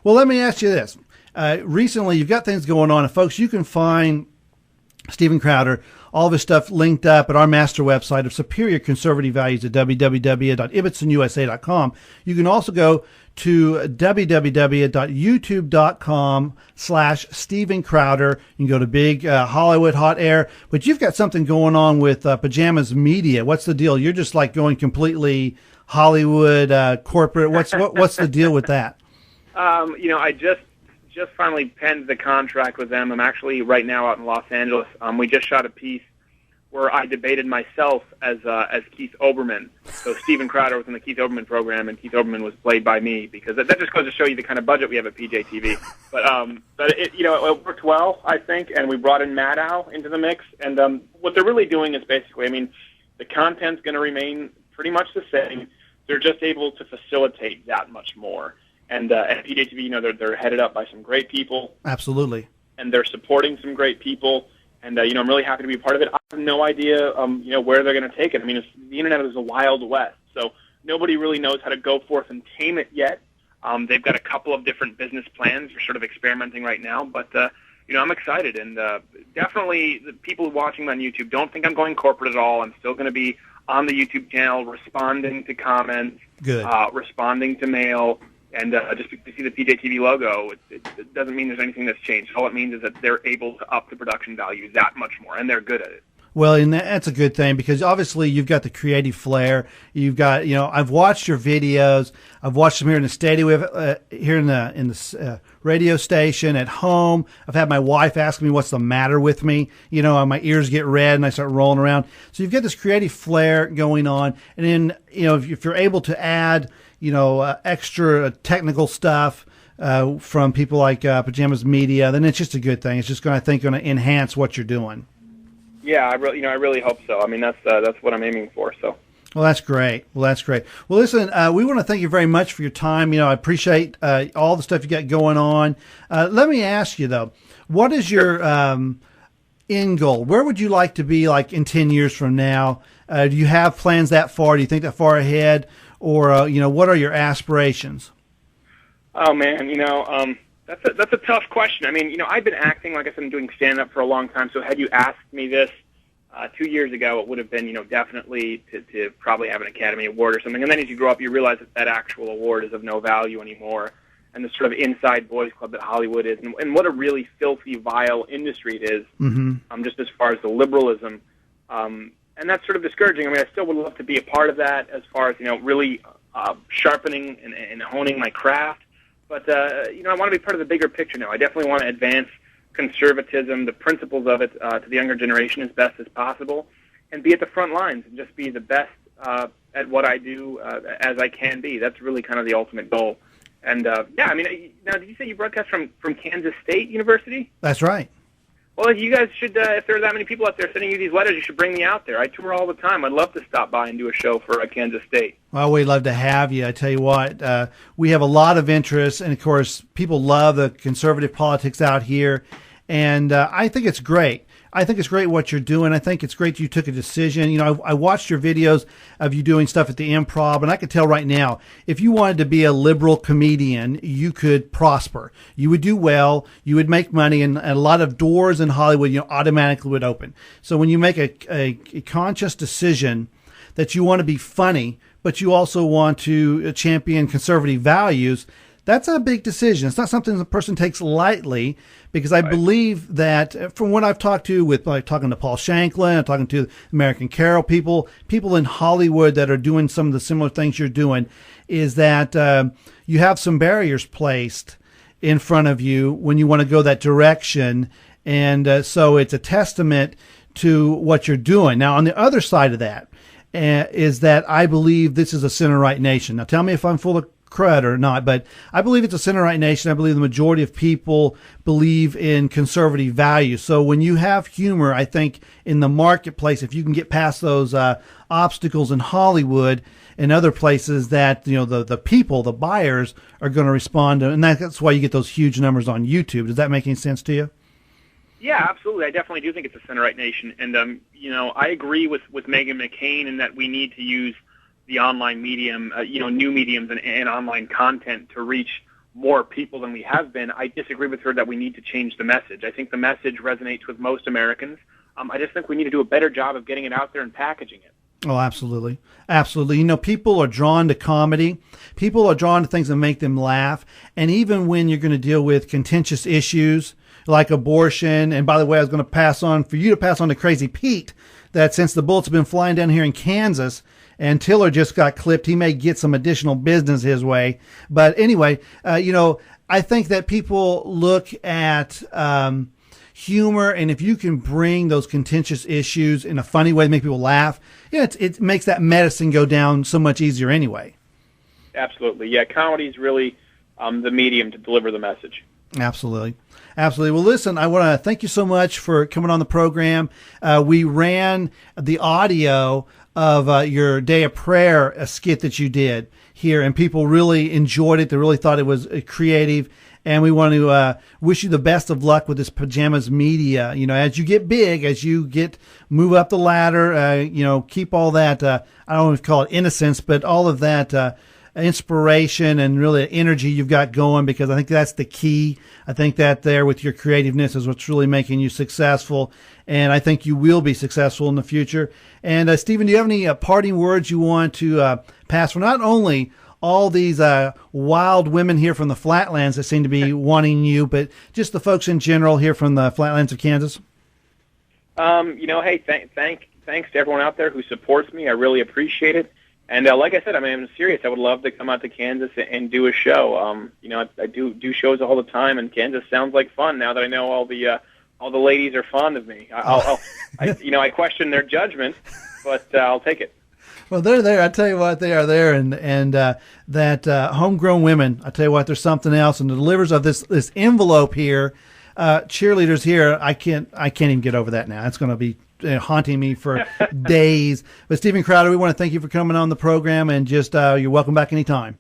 Well, let me ask you this. Recently, you've got things going on, and folks, you can find Steven Crowder, all of his stuff linked up at our master website of Superior Conservative Values at www.ibbetsonusa.com. You can also go to www.youtube.com/Steven Crowder. You can go to Big Hollywood Hot Air, but you've got something going on with Pajamas Media. What's the deal? You're just like going completely Hollywood corporate. What's the deal with that? I just finally penned the contract with them. I'm actually right now out in Los Angeles. We just shot a piece where I debated myself as Keith Olbermann. So Steven Crowder was in the Keith Olbermann program, and Keith Olbermann was played by me, because that just goes to show you the kind of budget we have at PJTV. But it worked well, I think, and we brought in Maddow into the mix. And what they're really doing is basically, the content's going to remain pretty much the same. They're just able to facilitate that much more. And at PJTV, they're headed up by some great people. Absolutely. And they're supporting some great people. And, I'm really happy to be a part of it. I have no idea, where they're going to take it. The internet is a wild west, so nobody really knows how to go forth and tame it yet. They've got a couple of different business plans. We're sort of experimenting right now. But, I'm excited. And definitely the people watching on YouTube, don't think I'm going corporate at all. I'm still going to be on the YouTube channel, responding to comments, responding to mail. And just to see the PJTV logo, it doesn't mean there's anything that's changed. All it means is that they're able to up the production value that much more, and they're good at it. Well, and that's a good thing, because obviously you've got the creative flair. You've got, I've watched your videos. I've watched them here in the studio, here in the radio station, at home. I've had my wife ask me what's the matter with me. My ears get red and I start rolling around. So you've got this creative flair going on, and then if you're able to add extra technical stuff from people like Pajamas Media, then it's just a good thing. It's just going to enhance what you're doing. Yeah, I really hope so. That's what I'm aiming for. So. Well, that's great. Well, listen, we want to thank you very much for your time. I appreciate all the stuff you got going on. Let me ask you though, what is your end goal? Where would you like to be, like in 10 years from now? Do you have plans that far? Do you think that far ahead? Or, what are your aspirations? Oh, man, that's a tough question. I've been acting, like I said, I'm doing stand-up for a long time, so had you asked me this 2 years ago, it would have been, definitely to probably have an Academy Award or something. And then as you grow up, you realize that actual award is of no value anymore, and the sort of inside boys club that Hollywood is, and what a really filthy, vile industry it is, just as far as the liberalism. And that's sort of discouraging. I still would love to be a part of that as far as, really sharpening and honing my craft. But, I want to be part of the bigger picture now. I definitely want to advance conservatism, the principles of it, to the younger generation as best as possible, and be at the front lines and just be the best at what I do as I can be. That's really kind of the ultimate goal. And, now, did you say you broadcast from Kansas State University? That's right. Well, you guys should, if there are that many people out there sending you these letters, you should bring me out there. I tour all the time. I'd love to stop by and do a show for Kansas State. Well, we'd love to have you. I tell you what, we have a lot of interest, and of course, people love the conservative politics out here, and I think it's great. I think it's great what you're doing. I think it's great you took a decision. I watched your videos of you doing stuff at the Improv, and I could tell right now, if you wanted to be a liberal comedian, you could prosper. You would do well. You would make money, and a lot of doors in Hollywood, automatically would open. So when you make a conscious decision that you want to be funny, but you also want to champion conservative values, that's a big decision. It's not something the person takes lightly, because I believe that from what I've talked to talking to Paul Shanklin, I'm talking to American Carol people in Hollywood that are doing some of the similar things you're doing, is that you have some barriers placed in front of you when you want to go that direction. And so it's a testament to what you're doing. Now, on the other side of that is that I believe this is a center-right nation. Now, tell me if I'm full of crud or not, but I believe it's a center-right nation. I believe the majority of people believe in conservative values. So when you have humor, I think in the marketplace, if you can get past those obstacles in Hollywood and other places, that the people, the buyers, are going to respond to, and that's why you get those huge numbers on YouTube. Does that make any sense to you? Yeah, absolutely. I definitely do think it's a center-right nation, and I agree with Meghan McCain in that we need to use the online medium, new mediums and online content to reach more people than we have been, I disagree with her that we need to change the message. I think the message resonates with most Americans. I just think we need to do a better job of getting it out there and packaging it. Oh, absolutely. Absolutely. You know, people are drawn to comedy. People are drawn to things that make them laugh. And even when you're going to deal with contentious issues like abortion, and by the way, I was going to pass on for you to pass on to Crazy Pete that since the bullets have been flying down here in Kansas and Tiller just got clipped, he may get some additional business his way. But anyway, you know, I think that people look at humor, and if you can bring those contentious issues in a funny way to make people laugh, you know, it makes that medicine go down so much easier anyway. Absolutely. Yeah, comedy is really the medium to deliver the message. Absolutely. Absolutely. Well, listen, I want to thank you so much for coming on the program. We ran the audio of your Day of Prayer skit that you did here, and people really enjoyed it. They really thought it was creative. And we want to wish you the best of luck with this Pajamas Media. You know, as you get big, as you move up the ladder, you know, keep all that, I don't know if you call it innocence, but all of that inspiration and really energy you've got going, because I think that's the key. I think that there with your creativeness is what's really making you successful. And I think you will be successful in the future. And Stephen, do you have any parting words you want to pass for not only all these wild women here from the Flatlands that seem to be wanting you, but just the folks in general here from the Flatlands of Kansas? You know, hey, thanks to everyone out there who supports me. I really appreciate it. And like I said, I mean, I'm serious. I would love to come out to Kansas and do a show. You know, I do shows all the time, and Kansas sounds like fun now that I know all the ladies are fond of me. I question their judgment, but I'll take it. Well, they're there. I tell you what, they are there, and that homegrown women. I tell you what, there's something else. And the delivers of this envelope here, cheerleaders here. I can't even get over that now. It's going to be haunting me for days. But Stephen Crowder, we want to thank you for coming on the program, and just you're welcome back anytime.